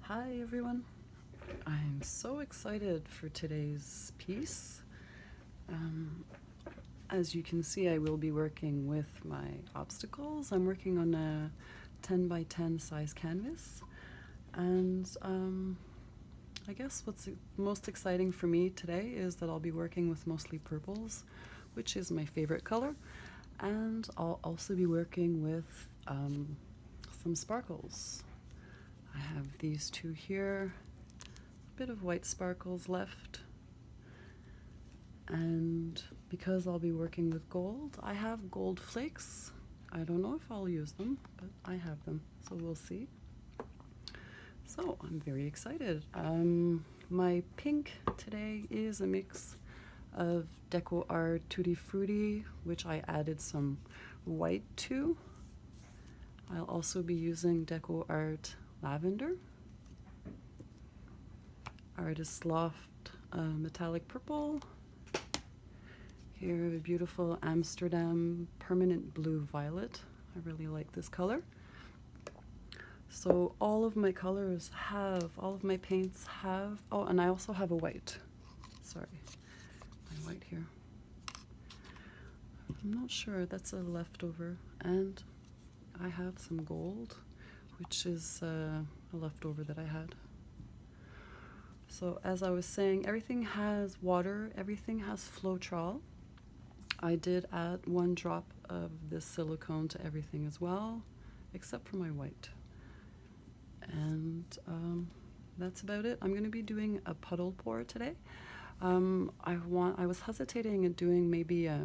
Hi everyone. I'm so excited for today's piece. Um, as you can see, I will be working with my obstacles. I'm working on a 10 by 10 size canvas, and I guess what's most exciting for me today is that I'll be working with mostly purples, which is my favorite color, and I'll also be working with some sparkles. I have these two here, a bit of white sparkles left, and because I'll be working with gold, I have gold flakes. I don't know if I'll use them, but I have them, so we'll see. So I'm very excited. My pink today is a mix of Deco Art Tutti Frutti, which I added some white to. I'll also be using Deco Art Lavender, Artist Loft Metallic Purple. Here, a beautiful Amsterdam Permanent Blue Violet. I really like this color. So all of my colors have, all of my paints have, oh, and I also have a white. Sorry, my white here. I'm not sure, that's a leftover. And I have some gold, which is a leftover that I had. So as I was saying, everything has water, everything has Floetrol. I did add 1 drop of this silicone to everything as well, except for my white. And that's about it. I'm going to be doing a puddle pour today. I was hesitating at doing maybe a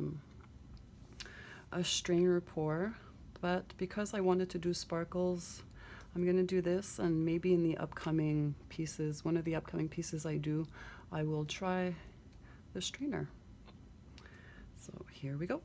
strainer pour, but because I wanted to do sparkles, I'm going to do this, and maybe in the upcoming pieces, one of the upcoming pieces I do, I will try the strainer. So here we go.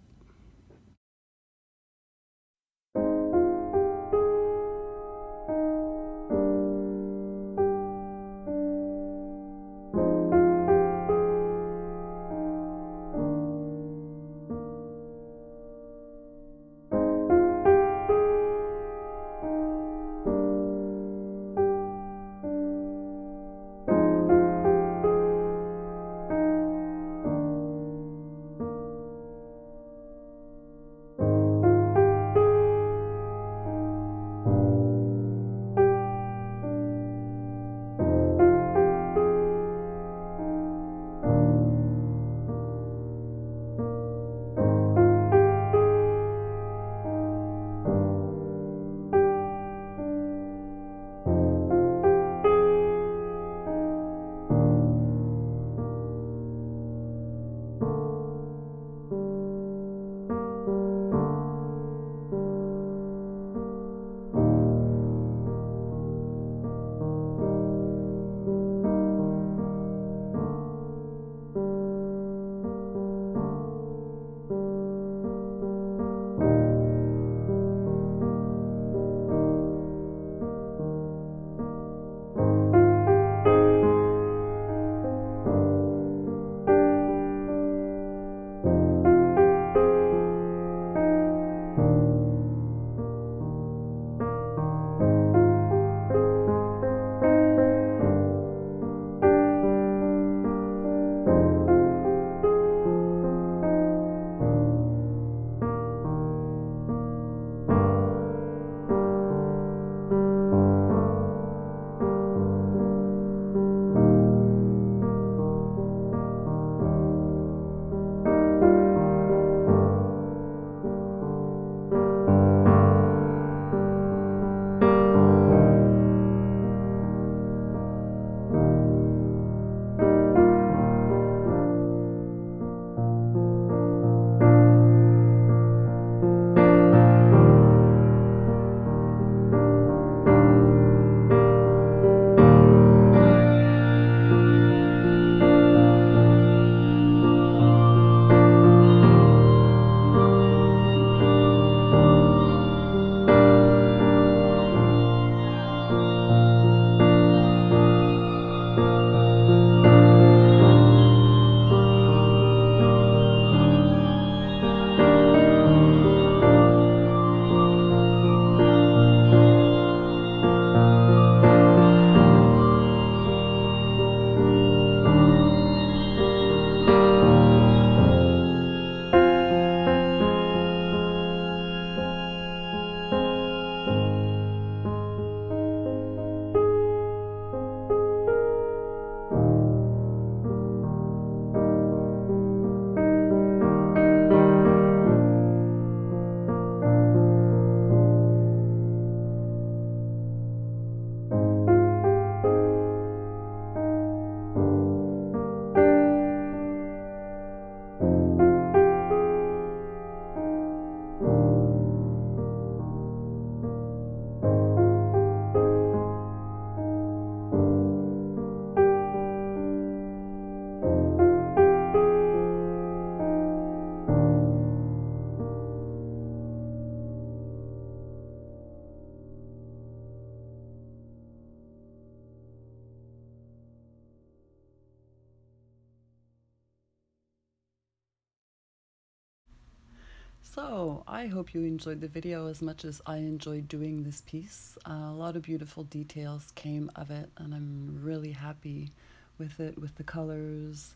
So I hope you enjoyed the video as much as I enjoyed doing this piece. A lot of beautiful details came of it, and I'm really happy with it, with the colors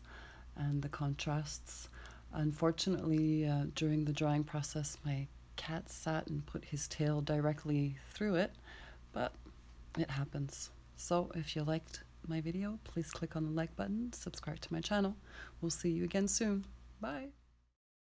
and the contrasts. Unfortunately, during the drawing process, my cat sat and put his tail directly through it, but it happens. So if you liked my video, please click on the like button, subscribe to my channel. We'll see you again soon. Bye.